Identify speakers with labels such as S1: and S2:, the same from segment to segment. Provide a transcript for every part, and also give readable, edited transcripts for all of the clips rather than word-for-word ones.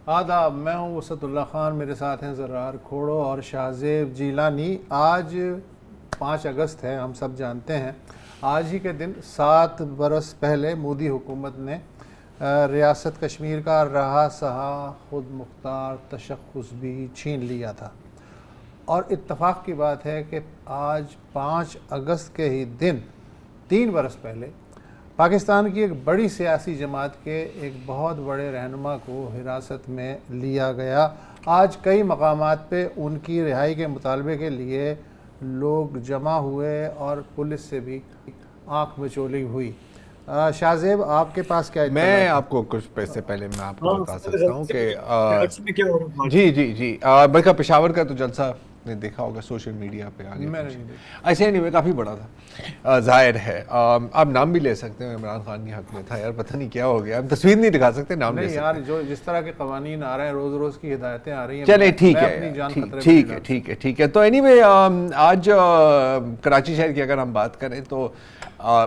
S1: آداب، میں ہوں وسعت اللہ خان، میرے ساتھ ہیں زرار کھوڑو اور شاہزیب جیلانی۔ آج 5 اگست ہے، ہم سب جانتے ہیں۔ آج ہی کے دن 7 برس پہلے مودی حکومت نے ریاست کشمیر کا رہا سہا خود مختار تشخص بھی چھین لیا تھا، اور اتفاق کی بات ہے کہ آج 5 اگست کے ہی دن 3 برس پہلے پاکستان کی ایک بڑی سیاسی جماعت کے ایک بہت بڑے رہنما کو حراست میں لیا گیا۔ آج کئی مقامات پہ ان کی رہائی کے مطالبے کے لیے لوگ جمع ہوئے اور پولیس سے بھی آنکھ مچولی ہوئی۔ شاہ زیب، آپ کے پاس کیا اطلاع؟
S2: میں آپ کو کچھ پیسے پہلے میں آپ کو بتا سکتا ہوں کہ جی بلکہ پشاور کا تو جلسہ نے دیکھا ہوگا سوشل میڈیا پہ آگے ایسے نہیں، کافی بڑا تھا، ظاہر ہے۔ آپ نام بھی لے سکتے ہیں، عمران خان کے حق میں تھا یار، پتہ نہیں کیا ہو گیا، ہم تصویر نہیں دکھا سکتے، نام لے سکتے ہیں
S1: یار، جو جس طرح کے قوانین آ رہے ہیں، روز روز کی ہدایتیں آ رہی ہیں،
S2: چلے ٹھیک ہے۔ تو اینی وے آج کراچی شہر کی اگر ہم بات کریں تو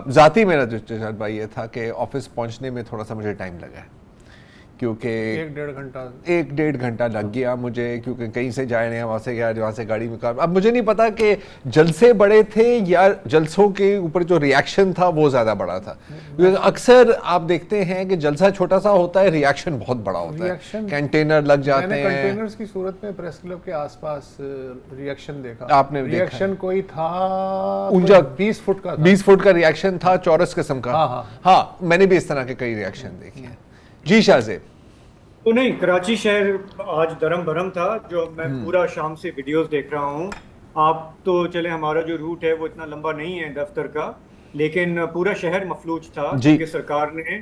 S2: ذاتی میرا جو تجربہ یہ تھا کہ آفس پہنچنے میں تھوڑا سا مجھے ٹائم لگا ہے، کیونکہ 1-1.5 گھنٹہ لگ گیا مجھے، کیونکہ کہیں سے جائے نہیں، وہاں سے گیا، وہاں سے گاڑی میں کار۔ اب مجھے نہیں پتا کہ جلسے بڑے تھے یا جلسوں کے اوپر جو ریاکشن تھا وہ زیادہ بڑا تھا، کیونکہ اکثر آپ دیکھتے ہیں کہ جلسہ چھوٹا سا ہوتا ہے، ریاکشن بہت بڑا ہوتا ہے، کنٹینر لگ جاتے ہیں۔
S1: کنٹینرز کی صورت میں پریس کلب کے آس پاس ریاکشن دیکھا،
S2: آپ نے
S1: ریاکشن کوئی تھا
S2: اونچا
S1: 20 فٹ کا،
S2: 20 فٹ کا ریاکشن تھا، چورس قسم کا۔ ہاں، میں نے بھی اس طرح کے کئی ریاکشن دیکھے ہیں۔ جی شاہ زیب۔
S3: تو نہیں، کراچی شہر آج درم برم تھا، جو میں پورا شام سے ویڈیوز دیکھ رہا ہوں۔ آپ تو چلے، ہمارا جو روٹ ہے وہ اتنا لمبا نہیں ہے دفتر کا، لیکن پورا شہر مفلوج تھا، کیونکہ سرکار نے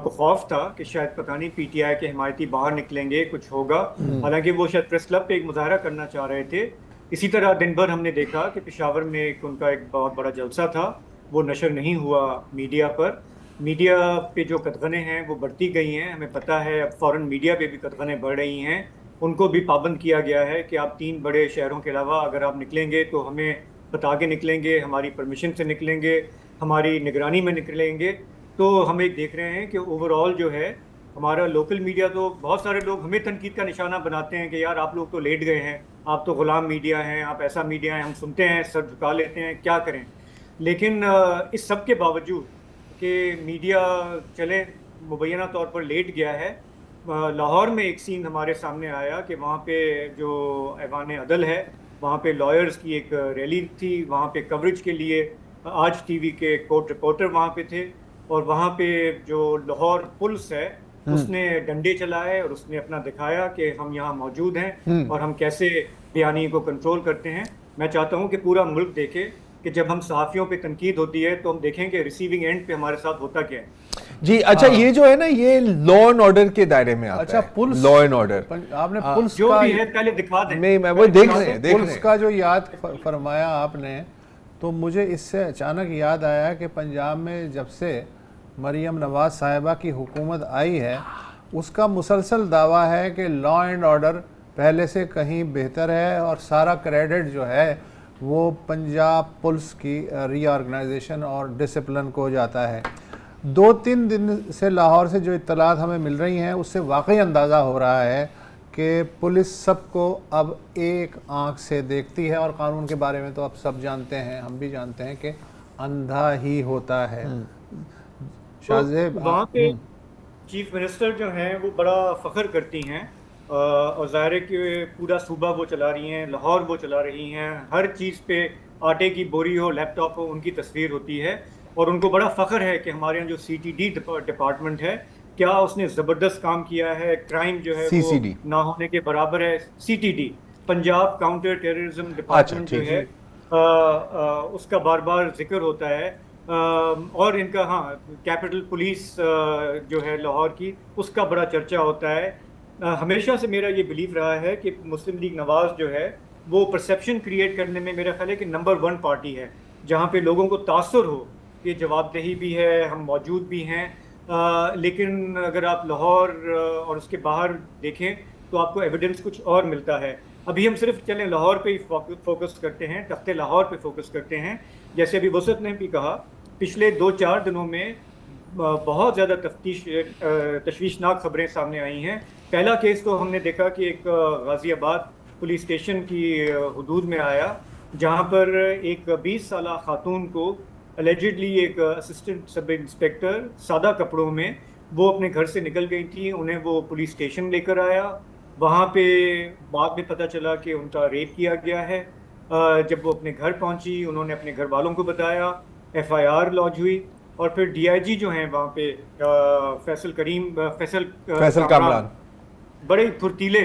S3: کو خوف تھا کہ شاید پتہ نہیں پی ٹی آئی کے حمایتی باہر نکلیں گے، کچھ ہوگا، حالانکہ وہ شاید پریس کلب پہ ایک مظاہرہ کرنا چاہ رہے تھے۔ اسی طرح دن بھر ہم نے دیکھا کہ پشاور میں ان کا ایک بہت بڑا جلسہ تھا، وہ نشر نہیں ہوا میڈیا پر۔ میڈیا پہ جو قدغنیں ہیں وہ بڑھتی گئی ہیں، ہمیں پتہ ہے اب فورن میڈیا پہ بھی قدغنیں بڑھ رہی ہیں، ان کو بھی پابند کیا گیا ہے کہ آپ 3 بڑے شہروں کے علاوہ اگر آپ نکلیں گے تو ہمیں بتا کے نکلیں گے، ہماری پرمیشن سے نکلیں گے، ہماری نگرانی میں نکلیں گے۔ تو ہم ایک دیکھ رہے ہیں کہ اوور آل جو ہے ہمارا لوکل میڈیا، تو بہت سارے لوگ ہمیں تنقید کا نشانہ بناتے ہیں کہ یار آپ لوگ تو لیٹ گئے ہیں، آپ تو غلام میڈیا ہیں، آپ ایسا میڈیا ہیں، ہم سنتے ہیں، سر جھکا لیتے ہیں، کیا کریں۔ لیکن اس سب کے باوجود کہ میڈیا چلے مبینہ طور پر لیٹ گیا ہے، لاہور میں ایک سین ہمارے سامنے آیا کہ وہاں پہ جو ایوان عدل ہے، وہاں پہ لائرز کی ایک ریلی تھی، وہاں پہ کوریج کے لیے آج ٹی وی کے کورٹ رپورٹر وہاں پہ تھے، اور وہاں پہ جو لاہور پولیس ہے اس نے ڈنڈے چلائے اور اس نے اپنا دکھایا کہ ہم یہاں موجود ہیں اور ہم کیسے بیانی کو کنٹرول کرتے ہیں۔ میں چاہتا ہوں کہ پورا ملک دیکھے کہ جب ہم صحافیوں پہ تنقید ہوتی ہے تو ہم دیکھیں کہ ریسیونگ اینڈ پہ ہمارے ساتھ ہوتا کیا ہے۔
S2: جی اچھا، یہ جو ہے نا، یہ لا اینڈ آرڈر کے دائرے میں آتا ہے، لا اینڈ آرڈر۔
S1: آپ نے پولیس
S3: جو بھی ہے پہلے دکھا دیں،
S2: وہ دیکھ رہے ہیں،
S1: پولیس کا جو یاد فرمایا آپ نے، تو مجھے اس سے اچانک یاد آیا کہ پنجاب میں جب سے مریم نواز صاحبہ کی حکومت آئی ہے، اس کا مسلسل دعویٰ ہے کہ لا اینڈ آرڈر پہلے سے کہیں بہتر ہے، اور سارا کریڈٹ جو ہے وہ پنجاب پولیس کی ری آرگنائزیشن اور ڈسپلن کو جاتا ہے۔ 2-3 دن سے لاہور سے جو اطلاعات ہمیں مل رہی ہیں، اس سے واقعی اندازہ ہو رہا ہے کہ پولیس سب کو اب ایک آنکھ سے دیکھتی ہے، اور قانون کے بارے میں تو اب سب جانتے ہیں، ہم بھی جانتے ہیں کہ اندھا ہی ہوتا ہے۔
S3: وہاں پہ چیف منسٹر جو ہیں وہ بڑا فخر کرتی ہیں، اور ظاہر ہے کہ پورا صوبہ وہ چلا رہی ہیں، لاہور وہ چلا رہی ہیں، ہر چیز پہ آٹے کی بوری ہو، لیپ ٹاپ ہو، ان کی تصویر ہوتی ہے، اور ان کو بڑا فخر ہے کہ ہمارے یہاں جو سی ٹی ڈی ڈپارٹمنٹ ہے، کیا اس نے زبردست کام کیا ہے، کرائم جو ہے وہ نہ ہونے کے برابر ہے۔ C T D, Punjab counter terrorism department جو ہے، اس کا بار بار ذکر ہوتا ہے، اور ان کا کیپٹل پولیس جو ہے لاہور کی، اس کا بڑا چرچا ہوتا ہے۔ ہمیشہ سے میرا یہ بلیف رہا ہے کہ مسلم لیگ نواز جو ہے وہ پرسیپشن کریٹ کرنے میں میرا خیال ہے کہ نمبر 1 پارٹی ہے، جہاں پہ لوگوں کو تاثر ہو کہ جواب دہی بھی ہے، ہم موجود بھی ہیں۔ لیکن اگر آپ لاہور اور اس کے باہر دیکھیں تو آپ کو ایویڈنس کچھ اور ملتا ہے۔ ابھی ہم صرف چلیں لاہور پہ ہی فوکس کرتے ہیں، تخت لاہور پہ فوکس کرتے ہیں۔ جیسے ابھی وسعت نے بھی کہا، پچھلے 2-4 دنوں میں بہت زیادہ تشویشناک خبریں سامنے آئی ہیں پہلا کیس تو ہم نے دیکھا کہ ایک غازی آباد پولیس اسٹیشن کی حدود میں آیا، جہاں پر ایک 20 سالہ خاتون کو الیجڈلی ایک اسسٹنٹ سب انسپیکٹر سادہ کپڑوں میں وہ اپنے گھر سے نکل گئی تھی، انہیں وہ پولیس اسٹیشن لے کر آیا، وہاں پہ بعد میں پتہ چلا کہ ان کا ریپ کیا گیا ہے۔ جب وہ اپنے گھر پہنچی، انہوں نے اپنے گھر والوں کو بتایا، FIR لانچ ہوئی، اور پھر DIG جو ہیں وہاں پہ فیصل کامران، بڑے پھرتیلے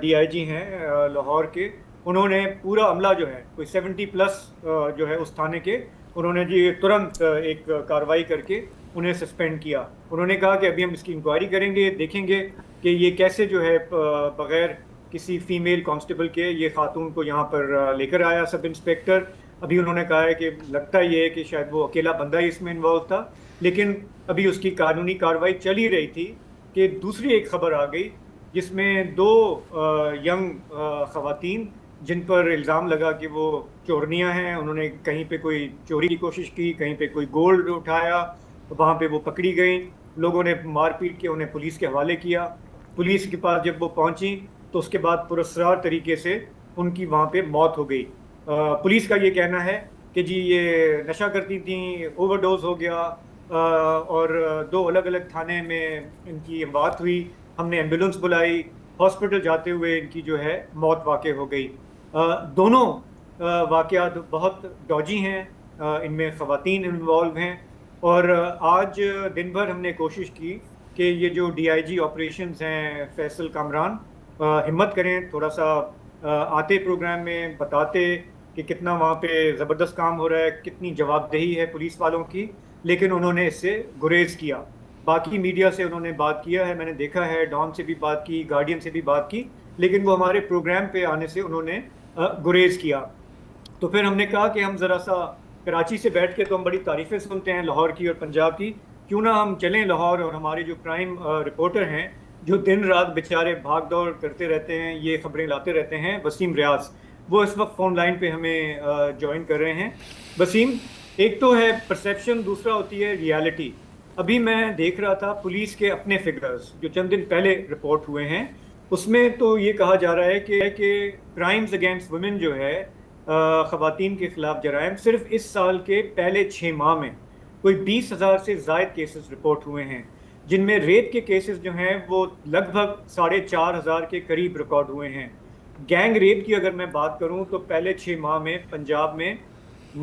S3: DIG ہیں لاہور کے، انہوں نے پورا عملہ جو ہے کوئی 70+ جو ہے اس تھانے کے، انہوں نے جی ترنت ایک کارروائی کر کے انہیں سسپینڈ کیا۔ انہوں نے کہا کہ ابھی ہم اس کی انکوائری کریں گے، دیکھیں گے کہ یہ کیسے جو ہے بغیر کسی فیمیل کانسٹیبل کے یہ خاتون کو یہاں پر لے کر آیا سب انسپیکٹر۔ ابھی انہوں نے کہا ہے کہ لگتا یہ ہے کہ شاید وہ اکیلا بندہ ہی اس میں انوالو تھا، لیکن ابھی اس کی قانونی کارروائی چل ہی رہی تھی کہ دوسری ایک خبر آ گئی جس میں 2 ینگ خواتین جن پر الزام لگا کہ وہ چورنیاں ہیں، انہوں نے کہیں پہ کوئی چوری کی کوشش کی، کہیں پہ کوئی گولڈ اٹھایا، وہاں پہ وہ پکڑی گئیں، لوگوں نے مار پیٹ کے انہیں پولیس کے حوالے کیا۔ پولیس کے پاس جب وہ پہنچی تو اس کے بعد پراسرار طریقے سے ان کی وہاں پہ موت ہو گئی۔ پولیس کا یہ کہنا ہے کہ جی یہ نشہ کرتی تھیں، اوور ڈوز ہو گیا، اور 2 الگ الگ تھانے میں ان کی اموات ہوئی، ہم نے ایمبولینس بلائی، ہاسپٹل جاتے ہوئے ان کی جو ہے موت واقع ہو گئی۔ دونوں واقعات بہت ڈوجی ہیں، ان میں خواتین انوالو ہیں، اور آج دن بھر ہم نے کوشش کی کہ یہ جو DIG آپریشنز ہیں فیصل کامران ہمت کریں، تھوڑا سا آتے پروگرام میں بتاتے کہ کتنا وہاں پہ زبردست کام ہو رہا ہے، کتنی جواب دہی ہے پولیس والوں کی، لیکن انہوں نے اس سے گریز کیا۔ باقی میڈیا سے انہوں نے بات کیا ہے، میں نے دیکھا ہے، ڈان سے بھی بات کی، گارڈین سے بھی بات کی، لیکن وہ ہمارے پروگرام پہ آنے سے انہوں نے گریز کیا۔ تو پھر ہم نے کہا کہ ہم ذرا سا کراچی سے بیٹھ کے تو ہم بڑی تعریفیں سنتے ہیں لاہور کی اور پنجاب کی، کیوں نہ ہم چلیں لاہور، اور ہمارے جو کرائم رپورٹر ہیں جو دن رات بیچارے بھاگ دوڑ کرتے رہتے ہیں، یہ خبریں لاتے رہتے ہیں، وسیم ریاض، وہ اس وقت فون لائن پہ ہمیں جوائن کر رہے ہیں۔ وسیم، ایک تو ہے پرسیپشن، دوسرا ہوتی ہے ریالٹی۔ ابھی میں دیکھ رہا تھا پولیس کے اپنے فگرز جو چند دن پہلے رپورٹ ہوئے ہیں، اس میں تو یہ کہا جا رہا ہے کہ کرائمز اگینسٹ ویمن جو ہے، خواتین کے خلاف جرائم، صرف اس سال کے پہلے 6 ماہ میں کوئی 20,000 سے زائد کیسز رپورٹ ہوئے ہیں، جن میں ریپ کے کیسز جو ہیں وہ لگ بھگ 4,500 کے قریب ریکارڈ ہوئے ہیں۔ گینگ ریپ کی اگر میں بات کروں تو پہلے 6 ماہ میں پنجاب میں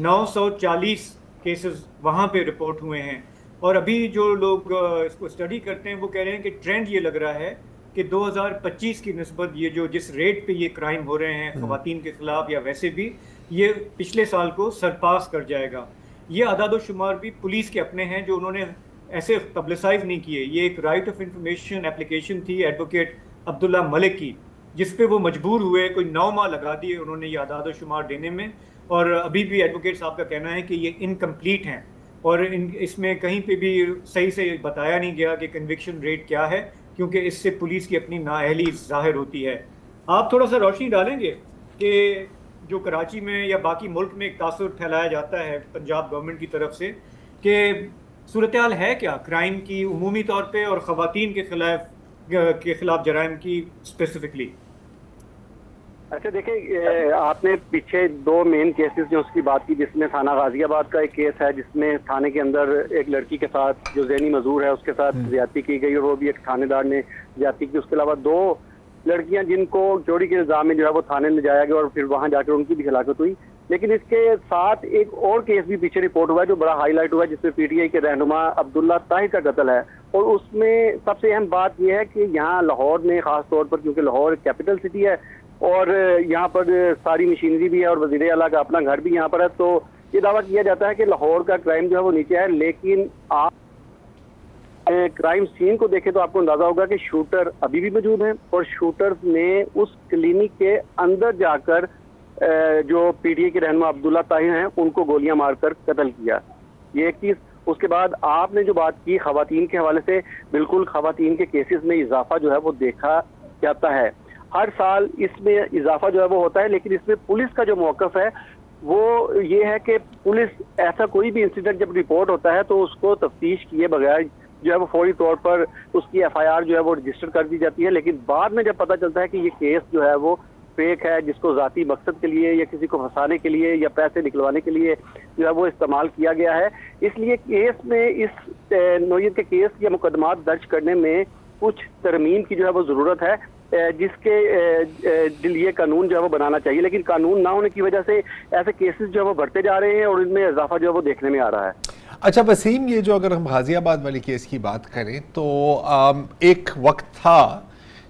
S3: 940 کیسز وہاں پہ رپورٹ ہوئے ہیں، اور ابھی جو لوگ اس کو اسٹڈی کرتے ہیں وہ کہہ رہے ہیں کہ ٹرینڈ یہ لگ رہا ہے کہ 2025 کی نسبت یہ جو جس ریٹ پہ یہ کرائم ہو رہے ہیں خواتین کے خلاف یا ویسے بھی، یہ پچھلے سال کو سرپاس کر جائے گا۔ یہ اعداد و شمار بھی پولیس کے اپنے ہیں جو انہوں نے ایسے پبلسائز نہیں کیے۔ یہ ایک رائٹ آف انفارمیشن اپلیکیشن تھی ایڈوکیٹ عبداللہ ملک کی، جس پہ وہ مجبور ہوئے، کوئی 9 ماہ لگا دیے انہوں نے یہ اعداد و شمار دینے میں، اور ابھی بھی ایڈوکیٹ صاحب کا کہنا ہے کہ یہ انکمپلیٹ ہیں، اور اس میں کہیں پہ بھی صحیح سے بتایا نہیں گیا کہ کنوکشن ریٹ کیا ہے، کیونکہ اس سے پولیس کی اپنی نااہلی ظاہر ہوتی ہے۔ آپ تھوڑا سا روشنی ڈالیں گے کہ جو کراچی میں یا باقی ملک میں ایک تاثر پھیلایا جاتا ہے پنجاب گورنمنٹ کی طرف سے کہ صورتحال ہے کیا کرائم کی عمومی طور پہ اور خواتین کے خلاف جرائم کی اسپیسیفکلی؟
S4: اچھا دیکھیں، آپ نے پیچھے 2 مین کیسز جو اس کی بات کی، جس میں تھانہ غازی آباد کا ایک کیس ہے جس میں تھانے کے اندر ایک لڑکی کے ساتھ جو ذہنی معذور ہے اس کے ساتھ زیادتی کی گئی، اور وہ بھی ایک تھانے دار نے زیادتی کی۔ اس کے علاوہ 2 لڑکیاں جن کو چوری کے الزام میں جو ہے وہ تھانے میں جایا گیا اور پھر وہاں جا کر ان کی بھی ہلاکت ہوئی۔ لیکن اس کے ساتھ ایک اور کیس بھی پیچھے رپورٹ ہوا ہے جو بڑا ہائی لائٹ ہوا ہے، جس میں PTI کے رہنما عبداللہ طاہر کا قتل ہے، اور اس میں سب سے اہم بات یہ ہے کہ یہاں لاہور میں خاص طور پر، کیونکہ لاہور کیپٹل سٹی ہے اور یہاں پر ساری مشینری بھی ہے اور وزیر اعلیٰ کا اپنا گھر بھی یہاں پر ہے، تو یہ دعویٰ کیا جاتا ہے کہ لاہور کا کرائم جو ہے وہ نیچے ہے۔ لیکن آپ کرائم سین کو دیکھیں تو آپ کو اندازہ ہوگا کہ شوٹر ابھی بھی موجود ہیں، اور شوٹرز نے اس کلینک کے اندر جا کر جو PTI کے رہنما عبداللہ طاہر ہیں ان کو گولیاں مار کر قتل کیا۔ یہ ایک چیز۔ اس کے بعد آپ نے جو بات کی خواتین کے حوالے سے، بالکل خواتین کے کیسز میں اضافہ جو ہے وہ دیکھا جاتا ہے، ہر سال اس میں اضافہ جو ہے وہ ہوتا ہے، لیکن اس میں پولیس کا جو موقف ہے وہ یہ ہے کہ پولیس ایسا کوئی بھی انسیڈنٹ جب رپورٹ ہوتا ہے تو اس کو تفتیش کیے بغیر جو ہے وہ فوری طور پر اس کی ایف آئی آر جو ہے وہ رجسٹر کر دی جاتی ہے. لیکن بعد میں جب پتہ چلتا ہے کہ یہ کیس جو ہے وہ فیک ہے, جس کو ذاتی مقصد کے لیے یا کسی کو پھنسانے کے لیے یا پیسے نکلوانے کے لیے جو ہے وہ استعمال کیا گیا ہے, اس لیے کیس میں اس نوعیت کے کیس یا مقدمات درج کرنے میں کچھ ترمیم کی جو ہے وہ ضرورت ہے, جس کے لیے قانون جو ہے وہ بنانا چاہیے. لیکن قانون نہ ہونے کی وجہ سے ایسے کیسز جو ہے وہ بڑھتے جا رہے ہیں اور ان میں اضافہ جو ہے وہ دیکھنے میں آ رہا ہے.
S2: اچھا وسیم, یہ جو اگر ہم غازی آباد والی کیس کی بات کریں تو ایک وقت تھا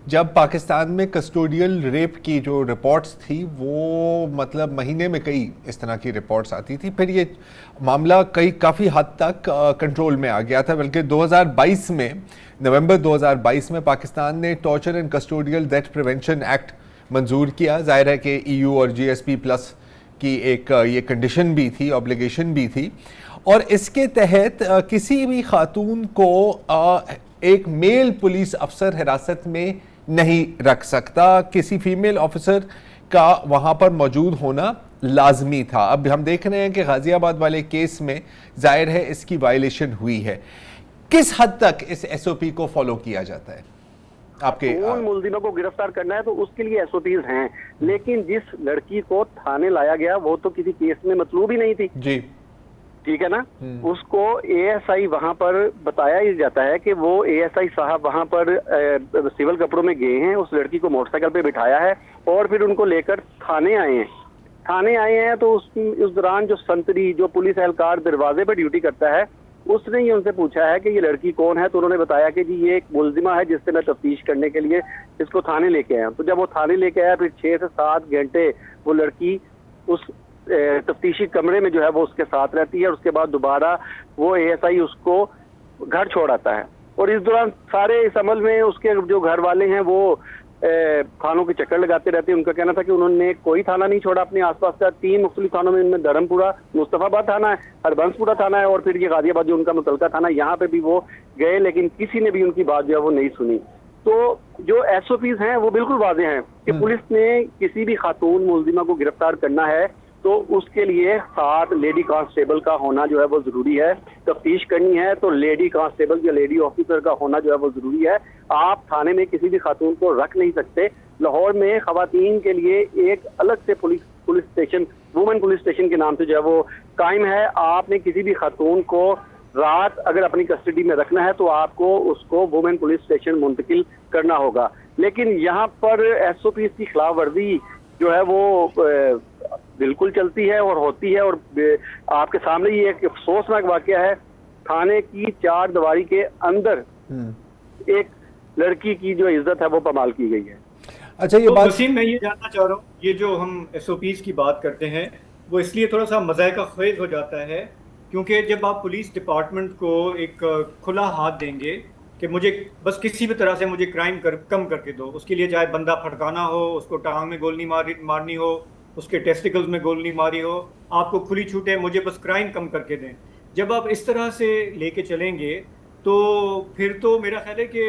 S2: جب پاکستان میں کسٹوڈیل ریپ کی جو رپورٹس تھی وہ مطلب مہینے میں کئی اس طرح کی رپورٹس آتی تھی, پھر یہ معاملہ کافی حد تک کنٹرول میں آ گیا تھا, بلکہ 2022 میں نومبر 2022 میں پاکستان نے torture and custodial death prevention act منظور کیا. ظاہر ہے کہ ای یو اور جی ایس پی پلس کی ایک یہ کنڈیشن بھی تھی, آبلیگیشن بھی تھی, اور اس کے تحت کسی بھی خاتون کو ایک میل پولیس افسر حراست میں نہیں رکھ سکتا, کسی فیمیل آفیسر کا وہاں پر موجود ہونا لازمی تھا. اب ہم دیکھ رہے ہیں کہ غازی آباد والے کیس میں ظاہر ہے اس کی وائلیشن ہوئی ہے. کس حد تک اس ایس او پی کو فالو کیا جاتا ہے؟ آپ کے
S4: ملزموں کو گرفتار کرنا ہے تو اس کے لیے ایس او پیز ہیں, لیکن جس لڑکی کو تھانے لایا گیا وہ تو کسی کیس میں مطلوب ہی نہیں تھی.
S2: جی
S4: ٹھیک ہے نا, اس کو اے ایس آئی وہاں پر بتایا ہی جاتا ہے کہ وہ اے ایس آئی صاحب وہاں پر سول کپڑوں میں گئے ہیں, اس لڑکی کو موٹر سائیکل پہ بٹھایا ہے اور پھر ان کو لے کر تھانے آئے ہیں. تو اس دوران جو سنتری جو پولیس اہلکار دروازے پہ ڈیوٹی کرتا ہے اس نے ہی ان سے پوچھا ہے کہ یہ لڑکی کون ہے, تو انہوں نے بتایا کہ جی یہ ایک ملزمہ ہے جس سے میں تفتیش کرنے کے لیے اس کو تھانے لے کے آیا. تو جب وہ تھانے لے کے آیا پھر 6 سے 7 گھنٹے وہ لڑکی اس تفتیشی کمرے میں جو ہے وہ اس کے ساتھ رہتی ہے, اور اس کے بعد دوبارہ وہ اے ایس آئی اس کو گھر چھوڑ آتا ہے. اور اس دوران سارے اس عمل میں اس کے جو گھر والے ہیں وہ تھانوں کے چکر لگاتے رہتے ہیں. ان کا کہنا تھا کہ انہوں نے کوئی تھانہ نہیں چھوڑا اپنے آس پاس کا, 3 مختلف تھانوں میں ان میں دھرم پورہ, مصطفیٰ آباد تھانہ ہے, ہربنس پورہ تھانہ ہے, اور پھر یہ غازی آباد جو ان کا متعلقہ تھانہ, یہاں پہ بھی وہ گئے لیکن کسی نے بھی ان کی بات جو ہے وہ نہیں سنی. تو جو ایس او پیز ہیں وہ بالکل واضح ہیں کہ پولیس نے کسی بھی خاتون ملزمہ کو گرفتار کرنا ہے تو اس کے لیے ساتھ لیڈی کانسٹیبل کا ہونا جو ہے وہ ضروری ہے. تفتیش کرنی ہے تو لیڈی کانسٹیبل یا لیڈی آفیسر کا ہونا جو ہے وہ ضروری ہے. آپ تھانے میں کسی بھی خاتون کو رکھ نہیں سکتے. لاہور میں خواتین کے لیے ایک الگ سے police station, woman police station کے نام سے جو ہے وہ قائم ہے. آپ نے کسی بھی خاتون کو رات اگر اپنی کسٹڈی میں رکھنا ہے تو آپ کو اس کو وومن پولیس اسٹیشن منتقل کرنا ہوگا. لیکن یہاں پر ایس او پیز کی خلاف ورزی جو ہے وہ بالکل چلتی ہے اور ہوتی ہے. اور آپ کے سامنے یہ ایک افسوسناک واقعہ ہے, تھانے کی 4 دیواری کے اندر ایک لڑکی کی جو عزت ہے وہ پامال کی گئی ہے.
S2: اچھا یہ بات
S3: وسیم, میں یہ جاننا چاہ رہا ہوں, یہ جو ہم ایس او پیز کی بات کرتے ہیں وہ اس لیے تھوڑا سا مذائقہ خیز ہو جاتا ہے کیونکہ جب آپ پولیس ڈپارٹمنٹ کو ایک کھلا ہاتھ دیں گے کہ مجھے بس کسی بھی طرح سے مجھے کرائم کم کر کے دو, اس کے لیے چاہے بندہ پھٹکانا ہو, اس کو ٹانگ میں گول نہیں مارنی ہو, اس کے ٹیسٹیکلز میں گول نہیں ماری ہو, آپ کو کھلی چھوٹ ہے, مجھے بس کرائم کم کر کے دیں. جب آپ اس طرح سے لے کے چلیں گے تو پھر تو میرا خیال ہے کہ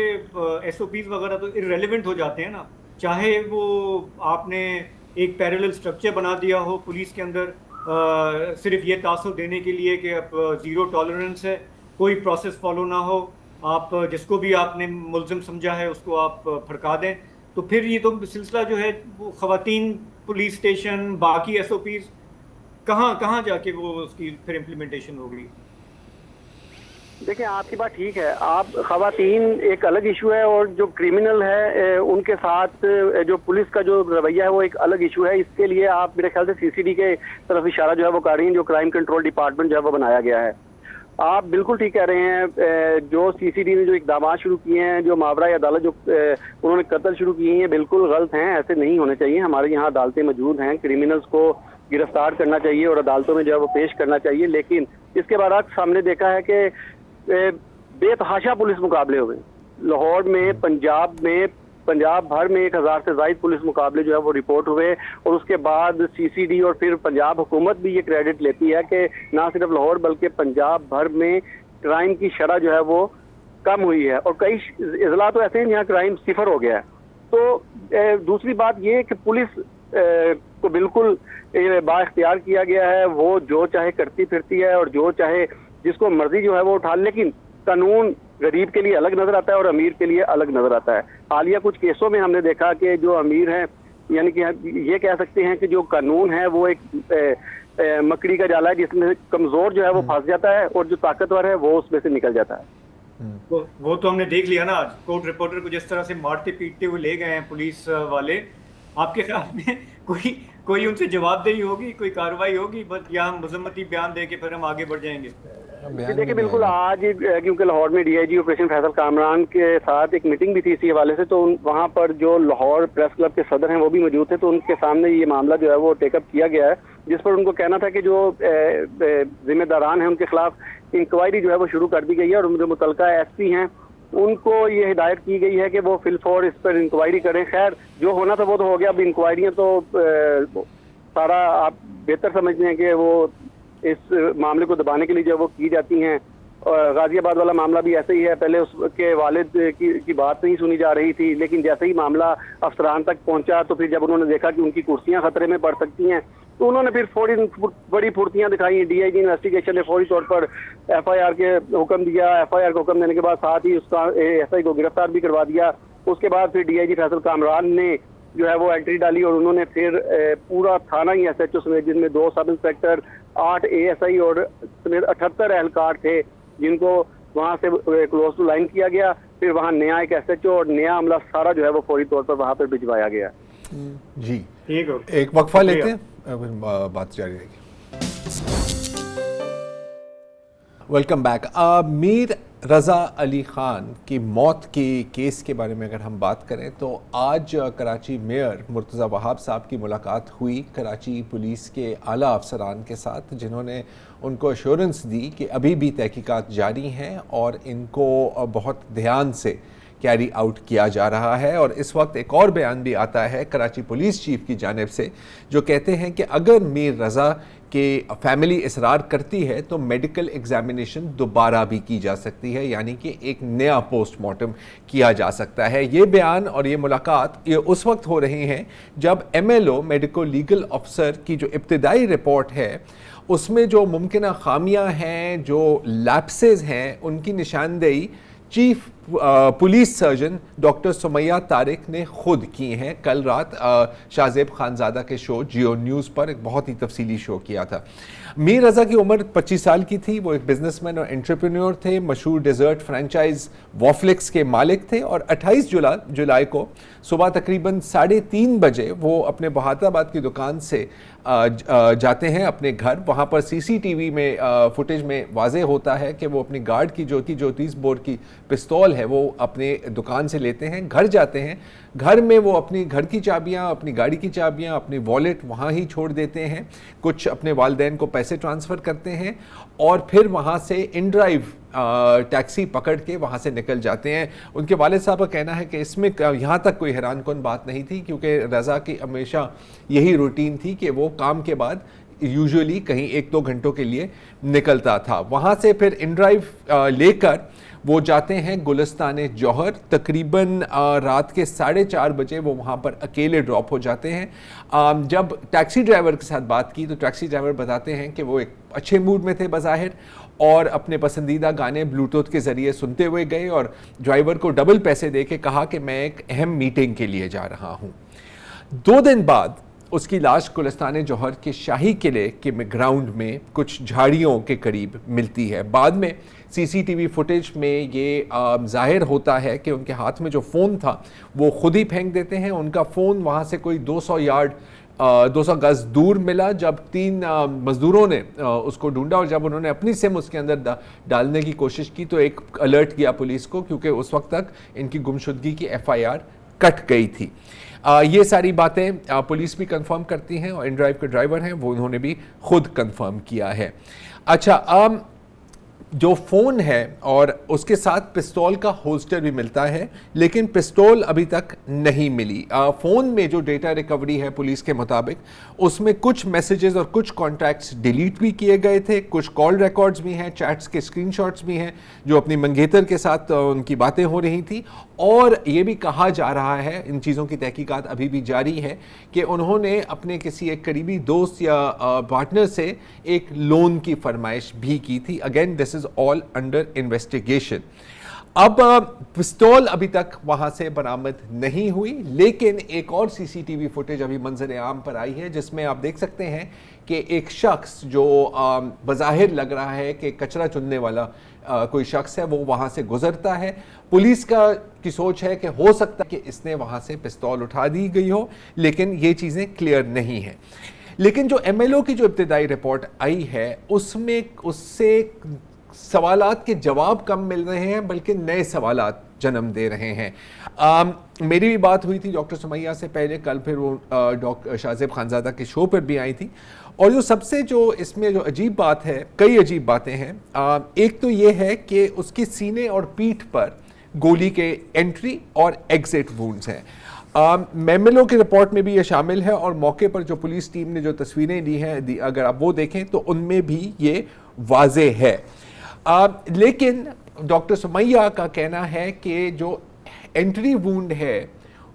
S3: ایس او پیز وغیرہ تو ارریلیونٹ ہو جاتے ہیں نا. چاہے وہ آپ نے ایک پیرلل اسٹرکچر بنا دیا ہو پولیس کے اندر صرف یہ تاثر دینے کے لیے کہ اب 0 ٹالرنس ہے, کوئی پروسیس فالو نہ ہو, آپ جس کو بھی آپ نے ملزم سمجھا ہے اس کو آپ پھڑکا دیں, تو پھر یہ تو سلسلہ جو ہے وہ خواتین پولیس اسٹیشن باقی ایس او پیز کہاں جا کے وہ اس کی پھر امپلیمنٹیشن ہوگی.
S4: دیکھیں آپ کی بات ٹھیک ہے, آپ خواتین ایک الگ ایشو ہے اور جو کرمنل ہے ان کے ساتھ جو پولیس کا جو رویہ ہے وہ ایک الگ ایشو ہے. اس کے لیے آپ میرے خیال سے سی سی ڈی کے طرف اشارہ جو ہے وہ کر رہی ہیں, جو کرائم کنٹرول ڈپارٹمنٹ جو ہے وہ بنایا گیا ہے. آپ بالکل ٹھیک کہہ رہے ہیں, جو سی سی ڈی نے جو اقدامات شروع کیے ہیں, جو ماورا عدالت جو انہوں نے قتل شروع کیے ہیں, بالکل غلط ہیں, ایسے نہیں ہونے چاہیے. ہمارے یہاں عدالتیں موجود ہیں, کرمنلز کو گرفتار کرنا چاہیے اور عدالتوں میں جو ہے وہ پیش کرنا چاہیے. لیکن اس کے برعکس ہم نے دیکھا ہے کہ بے تحاشا پولیس مقابلے ہوئے لاہور میں, پنجاب بھر میں 1000 سے زائد پولیس مقابلے جو ہے وہ رپورٹ ہوئے. اور اس کے بعد سی سی ڈی اور پھر پنجاب حکومت بھی یہ کریڈٹ لیتی ہے کہ نہ صرف لاہور بلکہ پنجاب بھر میں کرائم کی شرح جو ہے وہ کم ہوئی ہے, اور کئی اضلاع تو ایسے ہیں جہاں کرائم 0 ہو گیا ہے. تو دوسری بات یہ کہ پولیس کو بالکل با اختیار کیا گیا ہے, وہ جو چاہے کرتی پھرتی ہے اور جو چاہے جس کو مرضی جو ہے وہ اٹھا, لیکن قانون غریب کے لیے الگ نظر آتا ہے اور امیر کے لیے الگ نظر آتا ہے. حالیہ کچھ کیسوں میں ہم نے دیکھا کہ جو امیر ہیں، یعنی کہ یہ کہہ سکتے ہیں کہ جو قانون ہے وہ ایک مکڑی کا جالا ہے جس میں کمزور جو ہے وہ پھنس جاتا ہے اور جو طاقتور ہے وہ اس میں سے نکل جاتا ہے.
S3: وہ تو ہم نے دیکھ لیا نا آج، کورٹ رپورٹر کو جس طرح سے مارتے پیٹتے ہوئے لے گئے ہیں پولیس والے. آپ کے خیال میں کوئی ان سے جواب دہی ہوگی، کوئی کارروائی ہوگی، بس یا ہم مذمتی بیان دے کے پھر ہم آگے بڑھ جائیں گے؟
S4: دیکھیں بالکل آج کیونکہ لاہور میں D I G operation Faisal Kamran کے ساتھ ایک میٹنگ بھی تھی اسی حوالے سے، تو وہاں پر جو لاہور پریس کلب کے صدر ہیں وہ بھی موجود تھے، تو ان کے سامنے یہ معاملہ جو ہے وہ ٹیک اپ کیا گیا ہے، جس پر ان کو کہنا تھا کہ جو ذمہ داران ہیں ان کے خلاف انکوائری جو ہے وہ شروع کر دی گئی ہے اور جو متعلقہ ایس پی ہیں ان کو یہ ہدایت کی گئی ہے کہ وہ فی الفور اس پر انکوائری کریں. خیر جو ہونا تھا وہ تو ہو گیا، اب انکوائریاں تو سارا آپ بہتر سمجھتے ہیں کہ وہ اس معاملے کو دبانے کے لیے جو وہ کی جاتی ہیں. غازی آباد والا معاملہ بھی ایسے ہی ہے، پہلے اس کے والد کی بات نہیں سنی جا رہی تھی، لیکن جیسے ہی معاملہ افسران تک پہنچا تو پھر جب انہوں نے دیکھا کہ ان کی کرسیاں خطرے میں پڑ سکتی ہیں تو انہوں نے پھر فوری بڑی پھرتیاں دکھائی. ڈی آئی جی انویسٹیگیشن نے فوری طور پر ایف آئی آر کے حکم دیا. ایف آئی آر کا حکم دینے کے بعد ساتھ ہی اس کا ایس آئی کو گرفتار بھی کروا دیا. اس کے بعد پھر ڈی آئی جی فیصل کامران نے جو ہے وہ انٹری ڈالی اور انہوں نے پھر پورا تھانہ ہی ایس ایچ او سمیت، جن میں 2 سب انسپیکٹر، 8 اے ایس آئی اور سمیت 78 اہلکار تھے، جن کو وہاں سے کلوز ٹو لائن کیا گیا. پھر وہاں نیا ایک ایس ایچ او اور نیا عملہ سارا جو ہے وہ فوری طور پر وہاں پر بھجوایا گیا.
S2: جی
S3: ٹھیک ہے،
S2: ایک وقفہ لیتے ہیں، بات جاری رہے گی. Welcome back. میر رضا علی خان کی موت کے کیس کے بارے میں اگر ہم بات کریں تو آج کراچی میئر مرتضی وہاب صاحب کی ملاقات ہوئی کراچی پولیس کے اعلیٰ افسران کے ساتھ، جنہوں نے ان کو ایشورنس دی کہ ابھی بھی تحقیقات جاری ہیں اور ان کو بہت دھیان سے کیری آؤٹ کیا جا رہا ہے. اور اس وقت ایک اور بیان بھی آتا ہے کراچی پولیس چیف کی جانب سے، جو کہتے ہیں کہ اگر میر رضا کہ فیملی اصرار کرتی ہے تو میڈیکل ایگزامینیشن دوبارہ بھی کی جا سکتی ہے، یعنی کہ ایک نیا پوسٹ مارٹم کیا جا سکتا ہے. یہ بیان اور یہ ملاقات یہ اس وقت ہو رہی ہیں جب M L O medico legal افسر کی جو ابتدائی رپورٹ ہے اس میں جو ممکنہ خامیاں ہیں، جو لیپسز ہیں، ان کی نشاندہی chief police surgeon doctor Sumaiya Tariq نے خود کی ہیں. کل رات شاہ زیب خانزادہ کے شو جیو نیوز پر ایک بہت ہی تفصیلی شو کیا تھا. میر رضا کی عمر 25 سال کی تھی. وہ ایک بزنس مین اور انٹرپرینیور تھے، مشہور ڈیزرٹ فرینچائز وافلکس کے مالک تھے، اور 28 جولائی کو صبح تقریباً 3:30 بجے وہ اپنے بہات آباد کی دکان سے جاتے ہیں اپنے گھر. وہاں پر سی سی ٹی وی میں فوٹیج میں واضح ہوتا ہے کہ وہ اپنی گارڈ کی جوتیس بور کی پستول ہے وہ اپنے دکان سے لیتے ہیں، گھر جاتے ہیں. گھر میں وہ اپنی گھر کی چابیاں، اپنی گاڑی کی چابیاں، اپنی والیٹ وہاں ہی چھوڑ دیتے ہیں، کچھ اپنے والدین کو پیسے ٹرانسفر کرتے ہیں اور پھر وہاں سے ان ڈرائیو ٹیکسی پکڑ کے وہاں سے نکل جاتے ہیں. ان کے والد صاحب کا کہنا ہے کہ اس میں یہاں تک کوئی حیران کن بات نہیں تھی، کیونکہ رضا کی ہمیشہ یہی روٹین تھی کہ وہ کام کے بعد یوزولی کہیں 1-2 گھنٹوں کے لیے نکلتا تھا. وہاں سے پھر ان ڈرائیو لے کر وہ جاتے ہیں گلستان جوہر. تقریباً رات کے 4:30 بجے وہ وہاں پر اکیلے ڈراپ ہو جاتے ہیں. جب ٹیکسی ڈرائیور کے ساتھ بات کی تو ٹیکسی ڈرائیور بتاتے ہیں کہ وہ ایک اچھے موڈ میں تھے بظاہر، اور اپنے پسندیدہ گانے بلوٹوتھ کے ذریعے سنتے ہوئے گئے اور ڈرائیور کو ڈبل پیسے دے کے کہا کہ میں ایک اہم میٹنگ کے لیے جا رہا ہوں. 2 دن بعد اس کی لاش گلستان جوہر کے شاہی قلعے کے گراؤنڈ میں کچھ جھاڑیوں کے قریب ملتی ہے. بعد میں سی سی ٹی وی فوٹیج میں یہ ظاہر ہوتا ہے کہ ان کے ہاتھ میں جو فون تھا وہ خود ہی پھینک دیتے ہیں. ان کا فون وہاں سے کوئی 200 گز دور ملا جب 3 مزدوروں نے اس کو ڈھونڈا، اور جب انہوں نے اپنی سم اس کے اندر ڈالنے کی کوشش کی تو ایک الرٹ کیا پولیس کو، کیونکہ اس وقت تک ان کی گمشدگی کی ایف آئی آر کٹ گئی تھی. یہ ساری باتیں پولیس بھی کنفرم کرتی ہیں اور ان ڈرائیو کے ڈرائیور ہیں وہ انہوں نے بھی خود کنفرم کیا ہے. اچھا، جو فون ہے اور اس کے ساتھ پستول کا ہولسٹر بھی ملتا ہے، لیکن پستول ابھی تک نہیں ملی. فون میں جو ڈیٹا ریکوری ہے پولیس کے مطابق اس میں کچھ میسیجز اور کچھ کانٹیکٹس ڈیلیٹ بھی کیے گئے تھے، کچھ کال ریکارڈز بھی ہیں، چیٹس کے اسکرین شاٹس بھی ہیں جو اپنی منگیتر کے ساتھ ان کی باتیں ہو رہی تھیں. اور یہ بھی کہا جا رہا ہے، ان چیزوں کی تحقیقات ابھی بھی جاری ہے، کہ انہوں نے اپنے کسی ایک قریبی دوست یا پارٹنر سے ایک لون کی فرمائش بھی کی تھی. Again this is all under investigation. اب پستول ابھی تک وہاں سے برآمد نہیں ہوئی، لیکن ایک اور سی سی ٹی وی فوٹیج ابھی منظر عام پر آئی ہے جس میں آپ دیکھ سکتے ہیں کہ ایک شخص جو بظاہر لگ رہا ہے کہ کچرا چننے والا کوئی شخص ہے، وہ وہاں سے گزرتا ہے. پولیس کی سوچ ہے کہ ہو سکتا ہے کہ اس نے وہاں سے پستول اٹھا دی گئی ہو، لیکن یہ چیزیں کلیئر نہیں ہیں. لیکن جو ایم ایل او کی جو ابتدائی رپورٹ آئی ہے اس سے سوالات کے جواب کم مل رہے ہیں بلکہ نئے سوالات جنم دے رہے ہیں. میری بھی بات ہوئی تھی ڈاکٹر سمیہ سے پہلے، کل پھر وہ ڈاکٹر شاہزیب خانزادہ کے شو پر بھی آئی تھی، اور جو سب سے جو اس میں جو عجیب بات ہے، کئی عجیب باتیں ہیں. ایک تو یہ ہے کہ اس کی سینے اور پیٹھ پر گولی کے انٹری اور ایگزٹ وونڈز ہیں. میملو کی رپورٹ میں بھی یہ شامل ہے، اور موقع پر جو پولیس ٹیم نے جو تصویریں لی ہیں اگر آپ وہ دیکھیں تو ان میں بھی یہ واضح ہے. لیکن ڈاکٹر سمیہ کا کہنا ہے کہ جو انٹری وونڈ ہے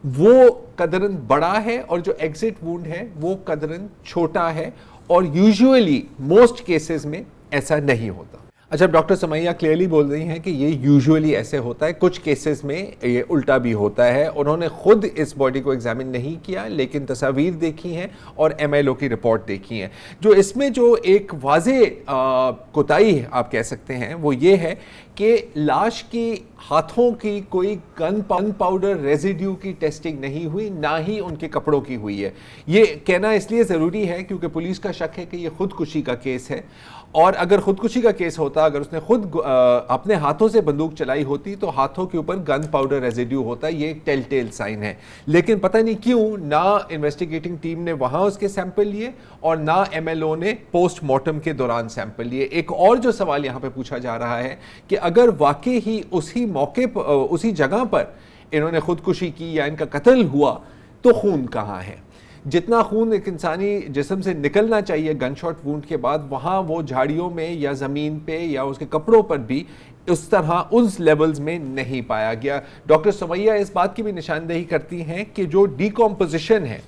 S2: وہ قدرن بڑا ہے اور جو ایگزٹ وونڈ ہے وہ قدرن چھوٹا ہے، اور یوزولی موسٹ کیسز میں ایسا نہیں ہوتا. اچھا، ڈاکٹر سمیہ کلیئرلی بول رہی ہیں کہ یہ یوزولی ایسے ہوتا ہے، کچھ کیسز میں یہ الٹا بھی ہوتا ہے. انہوں نے خود اس باڈی کو ایگزامن نہیں کیا، لیکن تصاویر دیکھی ہیں اور ایم ایل او کی رپورٹ دیکھی ہیں. جو اس میں جو ایک واضح کوتاہی آپ کہہ سکتے ہیں وہ یہ ہے کہ لاش کی ہاتھوں کی کوئی گن پاؤڈر ریزیڈیو کی ٹیسٹنگ نہیں ہوئی، نہ ہی ان کے کپڑوں کی ہوئی ہے. یہ کہنا اس لیے ضروری ہے کیونکہ پولیس کا شک ہے کہ یہ خودکشی کا کیس ہے، اور اگر خودکشی کا کیس ہوتا، اگر اس نے خود اپنے ہاتھوں سے بندوق چلائی ہوتی تو ہاتھوں کے اوپر گن پاؤڈر ریزیڈیو ہوتا. یہ ایک ٹیل ٹیل سائن ہے. لیکن پتہ نہیں کیوں نہ انویسٹیگیٹنگ ٹیم نے وہاں اس کے سیمپل لیے اور نہ ایم ایل او نے پوسٹ مارٹم کے دوران سیمپل لیے. ایک اور جو سوال یہاں پہ پوچھا جا رہا ہے کہ اگر واقعی ہی اسی موقع پر اسی جگہ پر انہوں نے خودکشی کی یا ان کا قتل ہوا تو خون کہاں ہے؟ جتنا خون ایک انسانی جسم سے نکلنا چاہیے گن شاٹ وونڈ کے بعد، وہاں وہ جھاڑیوں میں یا زمین پہ یا اس کے کپڑوں پر بھی اس طرح اس لیولز میں نہیں پایا گیا. ڈاکٹر سمیہ اس بات کی بھی نشاندہی کرتی ہیں کہ جو ڈیکمپوزیشن ہے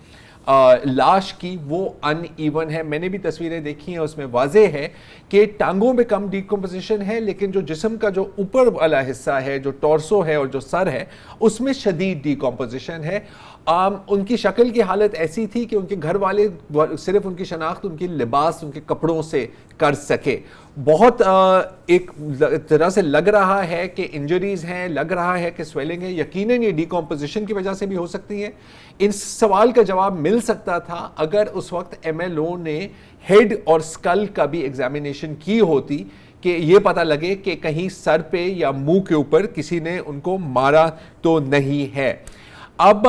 S2: لاش کی وہ ان ایون ہے. میں نے بھی تصویریں دیکھی ہیں، اس میں واضح ہے کہ ٹانگوں میں کم ڈیکمپوزیشن ہے، لیکن جو جسم کا جو اوپر والا حصہ ہے، جو ٹورسو ہے اور جو سر ہے، اس میں شدید ڈیکمپوزیشن ہے. ان کی شکل کی حالت ایسی تھی کہ ان کے گھر والے صرف ان کی شناخت ان کی لباس، ان کے کپڑوں سے کر سکے. بہت ایک طرح سے لگ رہا ہے کہ انجریز ہیں، لگ رہا ہے کہ سویلنگ ہے. یقیناً یہ ڈیکمپوزیشن کی وجہ سے بھی ہو سکتی ہے. اس سوال کا جواب مل سکتا تھا اگر اس وقت ایم ایل او نے ہیڈ اور اسکل کا بھی ایگزامینیشن کی ہوتی کہ یہ پتہ لگے کہ کہیں سر پہ یا منہ کے اوپر کسی نے ان کو مارا تو نہیں ہے. اب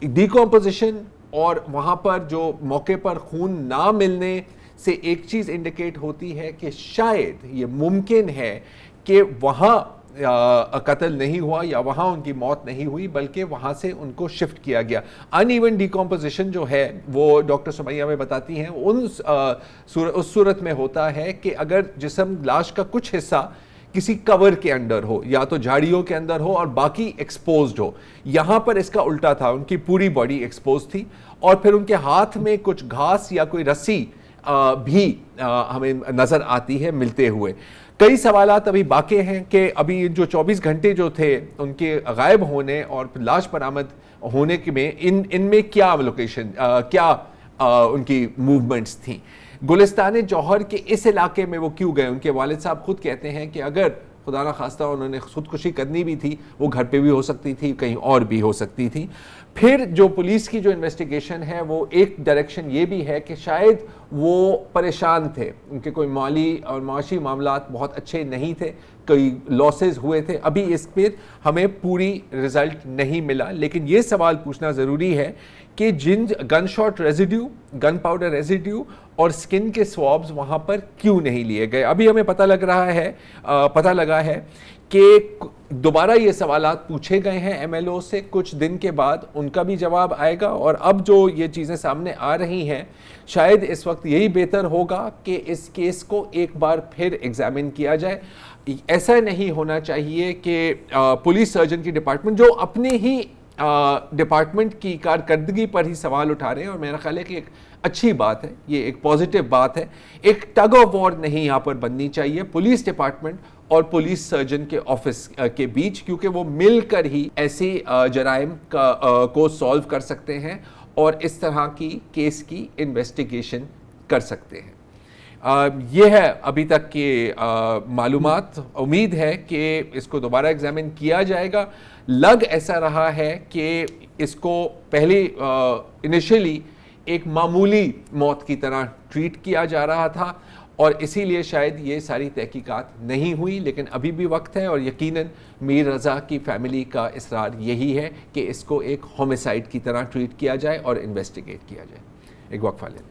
S2: ڈیکمپوزیشن اور وہاں پر جو موقع پر خون نہ ملنے سے ایک چیز انڈیکیٹ ہوتی ہے کہ شاید یہ ممکن ہے کہ وہاں قتل نہیں ہوا یا وہاں ان کی موت نہیں ہوئی، بلکہ وہاں سے ان کو شفٹ کیا گیا. ان ایون ڈیکمپوزیشن جو ہے وہ ڈاکٹر سمیہ میں بتاتی ہیں اس صورت میں ہوتا ہے کہ اگر جسم لاش کا کچھ حصہ کسی کور کے اندر ہو یا تو جھاڑیوں کے اندر ہو اور باقی ایکسپوزڈ ہو. یہاں پر اس کا الٹا تھا، ان کی پوری باڈی ایکسپوز تھی، اور پھر ان کے ہاتھ میں کچھ گھاس یا کوئی رسی بھی ہمیں نظر آتی ہے ملتے ہوئے. کئی سوالات ابھی باقی ہیں کہ ابھی جو 24 گھنٹے جو تھے ان کے غائب ہونے اور لاش برآمد ہونے میں ان میں کیا لوکیشن کیا ان کی موومنٹس تھیں. گلستان جوہر کے اس علاقے میں وہ کیوں گئے؟ ان کے والد صاحب خود کہتے ہیں کہ اگر خدا نخواستہ انہوں نے خودکشی کرنی بھی تھی وہ گھر پہ بھی ہو سکتی تھی، کہیں اور بھی ہو سکتی تھی. پھر جو پولیس کی جو انویسٹیگیشن ہے وہ ایک ڈائریکشن یہ بھی ہے کہ شاید وہ پریشان تھے، ان کے کوئی مالی اور معاشی معاملات بہت اچھے نہیں تھے، کئی لاسز ہوئے تھے. ابھی اس پہ ہمیں پوری رزلٹ نہیں ملا، لیکن یہ سوال پوچھنا ضروری ہے کہ جن گن شاٹ ریزیڈیو، گن پاؤڈر ریزیڈیو اور سکن کے سوابز وہاں پر کیوں نہیں لیے گئے. ابھی ہمیں پتہ لگا ہے کہ دوبارہ یہ سوالات پوچھے گئے ہیں ایم ایل او سے، کچھ دن کے بعد ان کا بھی جواب آئے گا. اور اب جو یہ چیزیں سامنے آ رہی ہیں، شاید اس وقت یہی بہتر ہوگا کہ اس کیس کو ایک بار پھر ایگزامن کیا جائے. ایسا نہیں ہونا چاہیے کہ پولیس سرجن کی ڈپارٹمنٹ جو اپنے ہی ڈپارٹمنٹ کی کارکردگی پر ہی سوال اٹھا رہے ہیں، اور میرا خیال ہے کہ ایک اچھی بات ہے، یہ ایک پازیٹیو بات ہے. ایک ٹگ آف وار نہیں یہاں پر بننی چاہیے. پولیس ڈپارٹمنٹ اور پولیس سرجن کے آفس کے بیچ، کیونکہ وہ مل کر ہی ایسے جرائم کو سالو کر سکتے ہیں اور اس طرح کی کیس کی انویسٹیگیشن کر سکتے ہیں۔ یہ ہے ابھی تک کی معلومات۔ امید ہے کہ اس کو دوبارہ ایگزامن کیا جائے گا۔ لگ ایسا رہا ہے کہ اس کو پہلے انیشلی ایک معمولی موت کی طرح ٹریٹ کیا جا رہا تھا اور اسی لیے شاید یہ ساری تحقیقات نہیں ہوئی، لیکن ابھی بھی وقت ہے اور یقیناً میر رضا کی فیملی کا اصرار یہی ہے کہ اس کو ایک ہومیسائیڈ کی طرح ٹریٹ کیا جائے اور انویسٹیگیٹ کیا جائے۔ ایک وقفہ لیں۔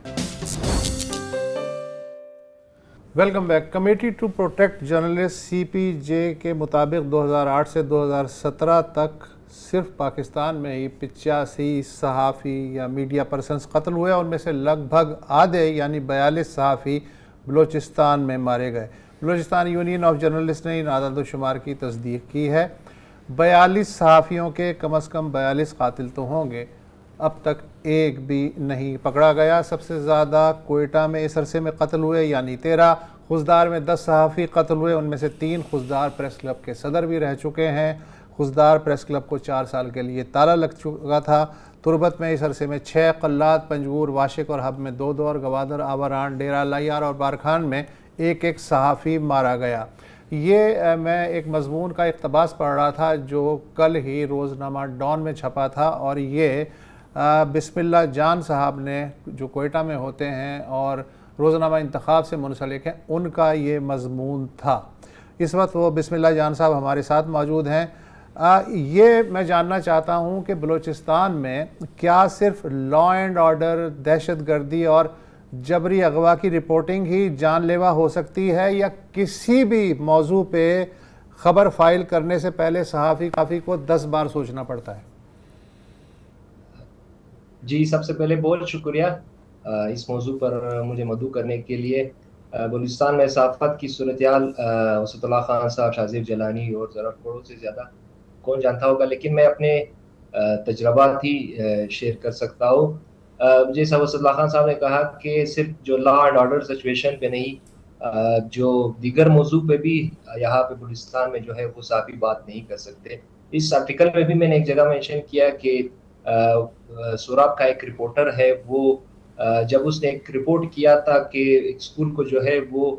S1: Welcome back. Committee to protect journalist CPJ کے مطابق 2008 سے 2017 تک صرف پاکستان میں ہی 85 صحافی یا میڈیا پرسنز قتل ہوئے، ان میں سے لگ بھگ آدھے یعنی 42 صحافی بلوچستان میں مارے گئے۔ بلوچستان یونین آف جرنلسٹ نے ان اعداد و شمار کی تصدیق کی ہے۔ 42 صحافیوں کے کم از کم 42 قاتل تو ہوں گے، اب تک ایک بھی نہیں پکڑا گیا۔ سب سے زیادہ کوئٹہ میں اس عرصے میں قتل ہوئے یعنی 13، خوزدار میں 10 صحافی قتل ہوئے، ان میں سے 3 خوزدار پریس کلب کے صدر بھی رہ چکے ہیں۔ خوزدار پریس کلب کو 4 سال کے لیے تالا لگ چکا تھا۔ تربت میں اس عرصے میں 6، قلات، پنجگور، واشق اور حب میں 2 اور گوادر، آوران، ڈیرہ لائیار اور بارکھان میں 1 صحافی مارا گیا۔ یہ میں ایک مضمون کا اقتباس پڑھ رہا تھا جو کل ہی روزنامہ ڈان میں چھپا تھا، اور یہ بسم اللہ جان صاحب نے جو کوئٹہ میں ہوتے ہیں اور روزنامہ انتخاب سے منسلک ہیں، ان کا یہ مضمون تھا۔ اس وقت وہ بسم اللہ جان صاحب ہمارے ساتھ موجود ہیں۔ یہ میں جاننا چاہتا ہوں کہ بلوچستان میں کیا صرف لا اینڈ آرڈر، دہشت گردی اور جبری اغوا کی رپورٹنگ ہی جان لیوا ہو سکتی ہے، یا کسی بھی موضوع پہ خبر فائل کرنے سے پہلے صحافی کو 10 بار سوچنا پڑتا ہے؟
S5: جی، سب سے پہلے بہت شکریہ اس موضوع پر مجھے مدعو کرنے کے لیے۔ بلوچستان میں صحافت کی صورتحال اسد اللہ خان صاحب، شاہ زیب جیلانی اور ذرا کروڑوں سے زیادہ کون جانتا ہوگا، لیکن میں اپنے تجربات ہی شیئر کر سکتا ہوں۔ جیسا اسد اللہ خان صاحب نے کہا کہ صرف جو لا اینڈ آرڈر سچویشن پہ نہیں، جو دیگر موضوع پہ بھی یہاں پہ بلوچستان میں جو ہے وہ صحافی بات نہیں کر سکتے۔ اس آرٹیکل میں بھی میں نے ایک جگہ مینشن کیا کہ سوراب کا ایک رپورٹر ہے، وہ جب اس نے ایک رپورٹ کیا تھا کہ ایک اسکول کو جو ہے وہ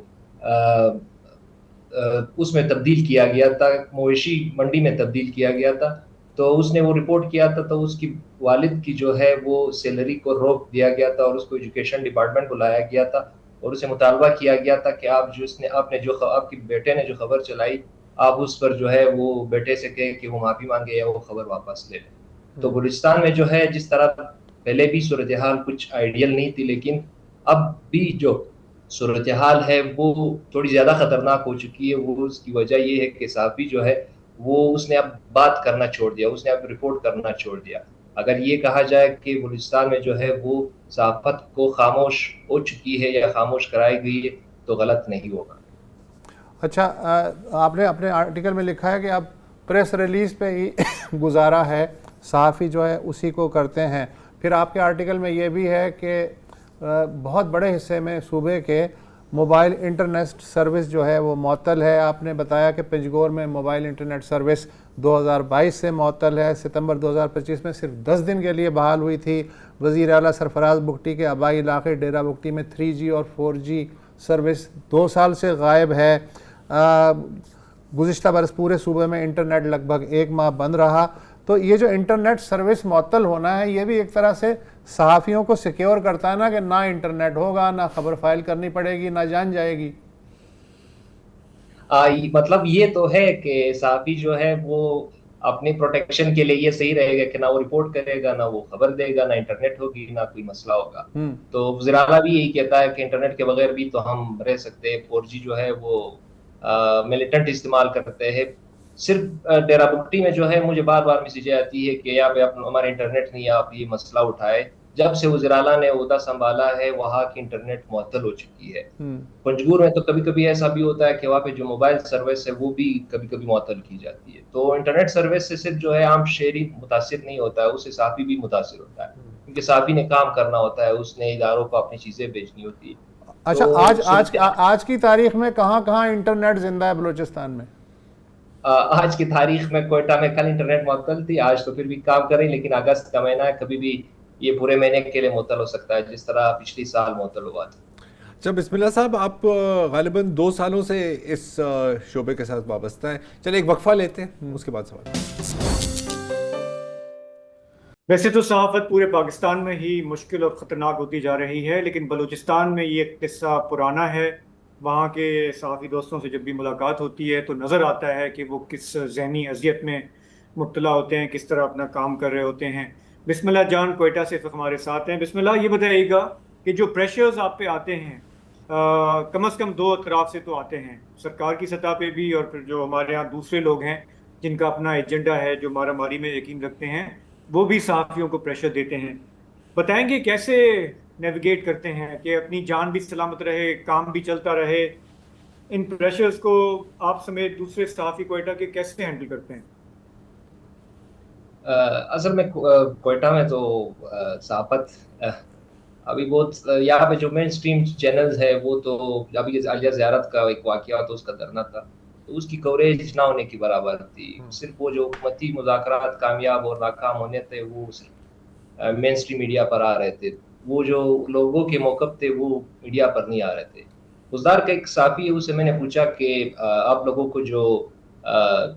S5: اس میں تبدیل کیا گیا تھا، مویشی منڈی میں تبدیل کیا گیا تھا، تو اس نے وہ رپورٹ کیا تھا تو اس کی والد کی جو ہے وہ سیلری کو روک دیا گیا تھا اور اس کو ایجوکیشن ڈپارٹمنٹ کو لایا گیا تھا اور اسے مطالبہ کیا گیا تھا کہ آپ کے بیٹے نے جو خبر چلائی، آپ اس پر جو ہے وہ بیٹے سے کہیں کہ وہ معافی مانگے یا وہ خبر واپس لے لیں۔ تو بلوچستان میں جو ہے جس طرح پہلے بھی صورتحال کچھ آئیڈیل نہیں تھی، لیکن اب بھی جو صورتحال ہے وہ تھوڑی زیادہ خطرناک ہو چکی ہے۔ وہ اس کی وجہ یہ ہے کہ صحافی جو ہے وہ اس نے اب بات کرنا چھوڑ دیا، اس نے اب رپورٹ کرنا چھوڑ دیا۔ اگر یہ کہا جائے کہ بلوچستان میں جو ہے وہ صحافت کو خاموش ہو چکی ہے یا خاموش کرائی گئی ہے تو غلط نہیں ہوگا۔
S1: اچھا، آپ نے اپنے آرٹیکل میں لکھا ہے کہ اب پریس ریلیز پہ ہی گزارا ہے، صحافی جو ہے اسی کو کرتے ہیں۔ پھر آپ کے آرٹیکل میں یہ بھی ہے کہ بہت بڑے حصے میں صوبے کے موبائل انٹرنیٹ سروس جو ہے وہ معطل ہے۔ آپ نے بتایا کہ پنجگور میں موبائل انٹرنیٹ سروس 2022 سے معطل ہے، ستمبر 2025 میں صرف 10 دن کے لیے بحال ہوئی تھی۔ وزیر اعلیٰ سرفراز بگٹی کے آبائی علاقے ڈیرہ بگٹی میں 3G اور 4G سروس 2 سال سے غائب ہے۔ گزشتہ برس پورے صوبے میں انٹرنیٹ لگ بھگ 1 ماہ بند رہا۔ تو یہ جو انٹرنیٹ سروس معطل ہونا ہے، یہ بھی ایک طرح سے صحافیوں کو سیکیور کرتا ہے نا، کہ نہ انٹرنیٹ ہوگا، نہ خبر فائل کرنی پڑے گی، نہ جان جائے گی۔
S5: مطلب یہ تو ہے کہ صحافی جو ہے وہ اپنی پروٹیکشن کے لیے یہ صحیح رہے گا کہ نہ وہ رپورٹ کرے گا، نہ وہ خبر دے گا، نہ انٹرنیٹ ہوگی، نہ کوئی مسئلہ ہوگا۔ تو وزیر اعلیٰ بھی یہی کہتا ہے کہ انٹرنیٹ کے بغیر بھی تو ہم رہ سکتے ہیں۔ 4G جو ہے وہ ملیٹنٹ استعمال کرتے ہیں۔ صرف ڈیرہ بگٹی میں جو ہے مجھے بار بار میسیجیں آتی ہے کہ یہاں پہ ہمارا انٹرنیٹ نہیں ہے، آپ یہ مسئلہ اٹھائے۔ جب سے وزیر اعلیٰ نے عہدہ سنبھالا ہے وہاں کی انٹرنیٹ معطل ہو چکی ہے۔ پنجگور میں تو کبھی کبھی ایسا بھی ہوتا ہے کہ وہاں پہ جو موبائل سروس ہے وہ بھی کبھی کبھی معطل کی جاتی ہے۔ تو انٹرنیٹ سروس سے صرف جو ہے عام شہری متاثر نہیں ہوتا ہے، اس سے صحافی بھی متاثر ہوتا ہے، کیونکہ صحافی نے کام کرنا ہوتا ہے، اس نے اداروں کو اپنی چیزیں بھیجنی ہوتی ہے۔
S1: اچھا آج کی تاریخ میں کہاں کہاں انٹرنیٹ زندہ ہے بلوچستان میں؟
S5: آج کی تاریخ میں کوئٹہ میں کل انٹرنیٹ معطل تھی، آج تو پھر بھی کام کر رہی، لیکن اگست کا مہینہ ہے، کبھی بھی یہ پورے مہینے کے لیے معطل ہو سکتا ہے جس طرح پچھلی سال معطل ہوا تھا۔
S2: اچھا بسم اللہ صاحب، آپ غالباً 2 سالوں سے اس شعبے کے ساتھ وابستہ ہیں، چلے ایک وقفہ لیتے ہیں اس کے بعد سوال۔
S3: ویسے تو صحافت پورے پاکستان میں ہی مشکل اور خطرناک ہوتی جا رہی ہے، لیکن بلوچستان میں یہ قصہ پرانا ہے۔ وہاں کے صحافی دوستوں سے جب بھی ملاقات ہوتی ہے تو نظر آتا ہے کہ وہ کس ذہنی اذیت میں مبتلا ہوتے ہیں، کس طرح اپنا کام کر رہے ہوتے ہیں۔ بسم اللہ جان کوئٹہ سے ہمارے ساتھ ہیں۔ بسم اللہ، یہ بتائیے گا کہ جو پریشرز آپ پہ آتے ہیں کم از کم 2 اطراف سے تو آتے ہیں، سرکار کی سطح پہ بھی اور پھر جو ہمارے ہاں دوسرے لوگ ہیں جن کا اپنا ایجنڈا ہے، جو مارا ماری میں یقین رکھتے ہیں، وہ بھی صحافیوں کو پریشر دیتے ہیں۔ بتائیں گے کیسے نیویگیٹ کرتے ہیں کہ اپنی جان بھی سلامت رہے، کام بھی چلتا رہے؟ ان پریشرز کو آپ سمیت دوسرے صحافی کوئٹہ کے کیسے ہینڈل کرتے ہیں؟
S5: اصل میں کوئٹہ میں تو صحافت ابھی بہت، یہاں پہ جو مین اسٹریم چینلز ہے وہ تو ابھی عالیہ زیارت کا ایک واقعہ تو اس کا دھرنا تھا، تو اس کی کوریج نہ ہونے کی برابر تھی۔ صرف وہ جو حکومتی مذاکرات کامیاب اور ناکام ہونے تھے وہ صرف مین اسٹریم میڈیا پر آ رہے تھے، وہ جو لوگوں کے موقف تھے وہ میڈیا پر نہیں آ رہے تھے۔ بزدار کا ایک صحافی ہے، اس سے میں نے پوچھا کہ آپ لوگوں کو جو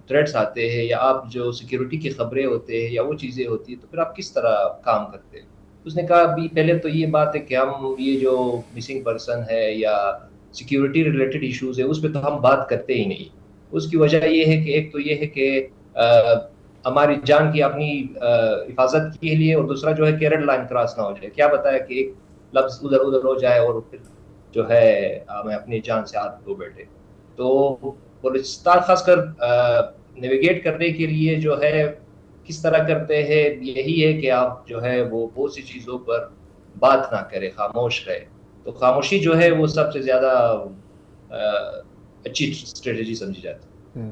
S5: تھریٹس آتے ہیں یا آپ جو سیکیورٹی کی خبریں ہوتے ہیں یا وہ چیزیں ہوتی ہیں تو پھر آپ کس طرح کام کرتے ہیں؟ اس نے کہا ابھی پہلے تو یہ بات ہے کہ ہم یہ جو مسنگ پرسن ہے یا سیکیورٹی ریلیٹڈ ایشوز ہے اس پہ تو ہم بات کرتے ہی نہیں۔ اس کی وجہ یہ ہے کہ ایک تو یہ ہے کہ ہماری جان کی اپنی حفاظت کے لیے، اور دوسرا جو ہے کہ ریڈ لائن کراس نہ ہو جائے، کیا بتایا کہ ایک لفظ ادھر ادھر ہو جائے اور پھر جو ہے ہمیں اپنی جان سے ہاتھ دھو بیٹھے۔ تو بلوچستان خاص کر نیویگیٹ کرنے کے لیے جو ہے کس طرح کرتے ہیں، یہی ہے کہ آپ جو ہے وہ بہت سی چیزوں پر بات نہ کرے، خاموش رہے۔ تو خاموشی جو ہے وہ سب سے زیادہ اچھی اسٹریٹجی سمجھی جاتی ہے،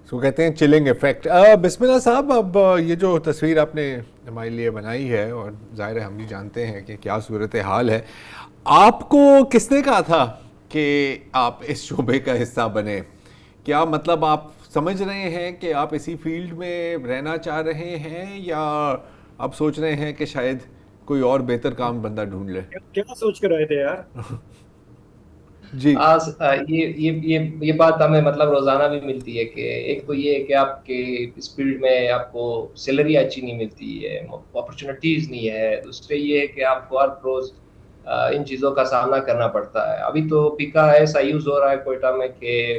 S2: اس کو کہتے ہیں چلنگ ایفیکٹ۔ بسم اللہ صاحب، اب یہ جو تصویر آپ نے ہمارے لیے بنائی ہے، اور ظاہر ہے ہم بھی جانتے ہیں کہ کیا صورتحال ہے، آپ کو کس نے کہا تھا کہ آپ اس شعبے کا حصہ بنے؟ کیا مطلب آپ سمجھ رہے ہیں کہ آپ اسی فیلڈ میں رہنا چاہ رہے ہیں، یا آپ سوچ رہے ہیں کہ شاید کوئی اور بہتر کام بندہ ڈھونڈ لے؟
S3: کیا سوچ کر آئے تھے یار؟
S2: جی
S5: یہ بات ہمیں مطلب روزانہ بھی ملتی ہے کہ ایک تو یہ ہے کہ آپ کے اس فیلڈ میں آپ کو سیلری اچھی نہیں ملتی ہے، اپرچونیٹیز نہیں ہے، دوسرے یہ ہے کہ آپ کو ہر روز ان چیزوں کا سامنا کرنا پڑتا ہے۔ ابھی تو پیکا ایسا یوز ہو رہا ہے کوئٹہ میں کہ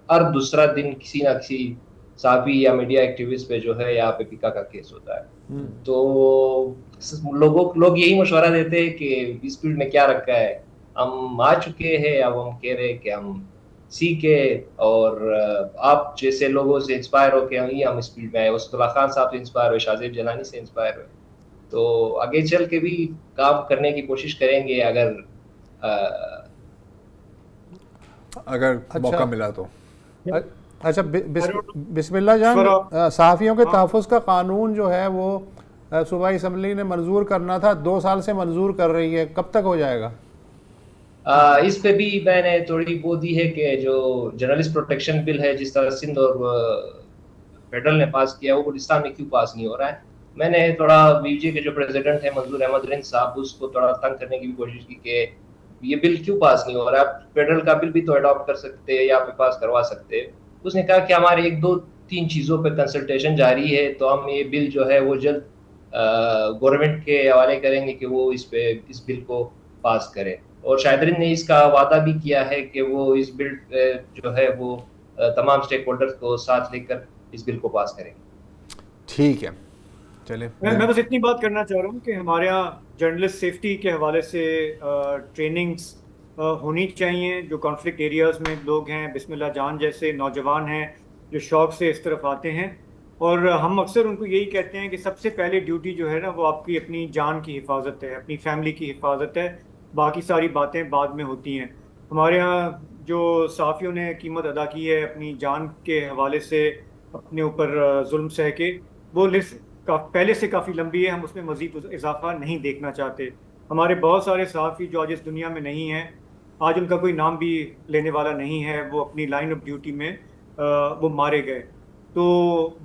S5: ہر دوسرا دن کسی نہ کسی صحافی یا میڈیا ایکٹیوسٹ پہ جو ہے یہاں پہ پیکا کا کیس ہوتا ہے۔ تو لوگ یہی مشورہ دیتے ہیں کہ اس فیلڈ میں کیا رکھا ہے، ہم آ چکے ہیں، اب ہم کہہ رہے ہیں کہ ہم سیکھے، اور آپ جیسے لوگوں سے انسپائر ہو کے ہم اس فیلڈ میں آئے، اسد اللہ خان صاحب سے انسپائر ہوئے، شاہ زیب جیلانی سے انسپائر ہوئے، تو آگے چل کے بھی کام کرنے کی کوشش کریں گے
S2: اگر موقع ملا تو۔
S1: اچھا بسم اللہ جان، صحافیوں کے تحفظ کا قانون جو ہے وہ صوبائی اسمبلی نے منظور کرنا تھا، 2 سال سے منظور کر رہی ہے، کب تک ہو جائے گا؟
S5: اس پہ بھی میں نے تھوڑی وہ دی ہے کہ جو جرنلسٹ پروٹیکشن بل ہے، جس طرح سندھ اور فیڈرل نے پاس کیا، وہ بلوچستان میں کیوں پاس نہیں ہو رہا ہے۔ میں نے تھوڑا بی جے کے جو پریزیڈنٹ ہیں منظور احمد رند صاحب، اس کو تھوڑا تنگ کرنے کی بھی کوشش کی کہ یہ بل کیوں پاس نہیں ہو رہا ہے، آپ فیڈرل کا بل بھی تو اڈاپٹ کر سکتے ہیں یا پہ پاس کروا سکتے ہیں۔ اس نے کہا کہ ہمارے 1-2-3 چیزوں پہ کنسلٹیشن جاری ہے، تو ہم یہ بل جو ہے وہ جلد گورنمنٹ کے حوالے کریں گے کہ وہ اس بل کو پاس کرے، اور شاہدرین نے اس کا وعدہ بھی کیا ہے کہ وہ اس بل جو ہے وہ تمام سٹیک ہولڈرز کو ساتھ لے کر اس بل کو پاس کریں گے۔
S2: ٹھیک ہے، چلیں۔
S3: میں بس اتنی بات کرنا چاہ رہا ہوں کہ ہمارے یہاں جرنلسٹ سیفٹی کے حوالے سے ٹریننگز ہونی چاہیے۔ جو کانفلکٹ ایریاز میں لوگ ہیں، بسم اللہ جان جیسے نوجوان ہیں جو شوق سے اس طرف آتے ہیں، اور ہم اکثر ان کو یہی کہتے ہیں کہ سب سے پہلے ڈیوٹی جو ہے نا وہ آپ کی اپنی جان کی حفاظت ہے، اپنی فیملی کی حفاظت ہے، باقی ساری باتیں بعد میں ہوتی ہیں۔ ہمارے ہاں جو صحافیوں نے قیمت ادا کی ہے اپنی جان کے حوالے سے، اپنے اوپر ظلم سہ کے، وہ لسٹ پہلے سے کافی لمبی ہے، ہم اس میں مزید اضافہ نہیں دیکھنا چاہتے۔ ہمارے بہت سارے صحافی جو آج اس دنیا میں نہیں ہیں، آج ان کا کوئی نام بھی لینے والا نہیں ہے، وہ اپنی لائن آف ڈیوٹی میں وہ مارے گئے. تو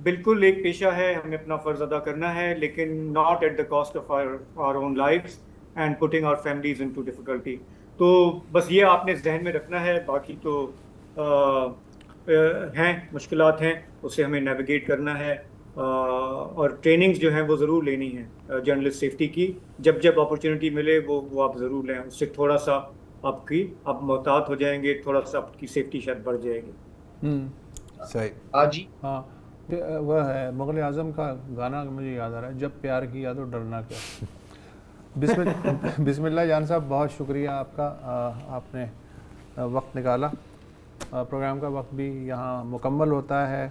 S3: بالکل ایک پیشہ ہے، ہمیں اپنا فرض ادا کرنا ہے، لیکن not at the cost of our own lifes and putting our families into difficulty. تو بس یہ آپ نے ذہن میں رکھنا ہے. باقی تو ہیں مشکلات ہیں، اسے ہمیں نیویگیٹ کرنا ہے، اور ٹریننگز جو ہیں وہ ضرور لینی ہیں جرنلسٹ سیفٹی کی. جب اپرچونٹی ملے وہ آپ ضرور لیں. اس سے تھوڑا سا آپ محتاط ہو جائیں گے، تھوڑا سا آپ کی سیفٹی شاید بڑھ جائے گی.
S2: صحیح.
S5: جی
S1: ہاں وہ ہے مغل اعظم کا گانا مجھے یاد آ رہا ہے، جب پیار کیا تو ڈرنا کیا. بسم اللہ جان صاحب، بہت شکریہ آپ کا، آپ نے وقت نکالا. پروگرام کا وقت بھی یہاں مکمل ہوتا ہے،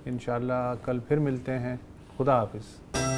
S1: انشاءاللہ کل پھر ملتے ہیں. خدا حافظ.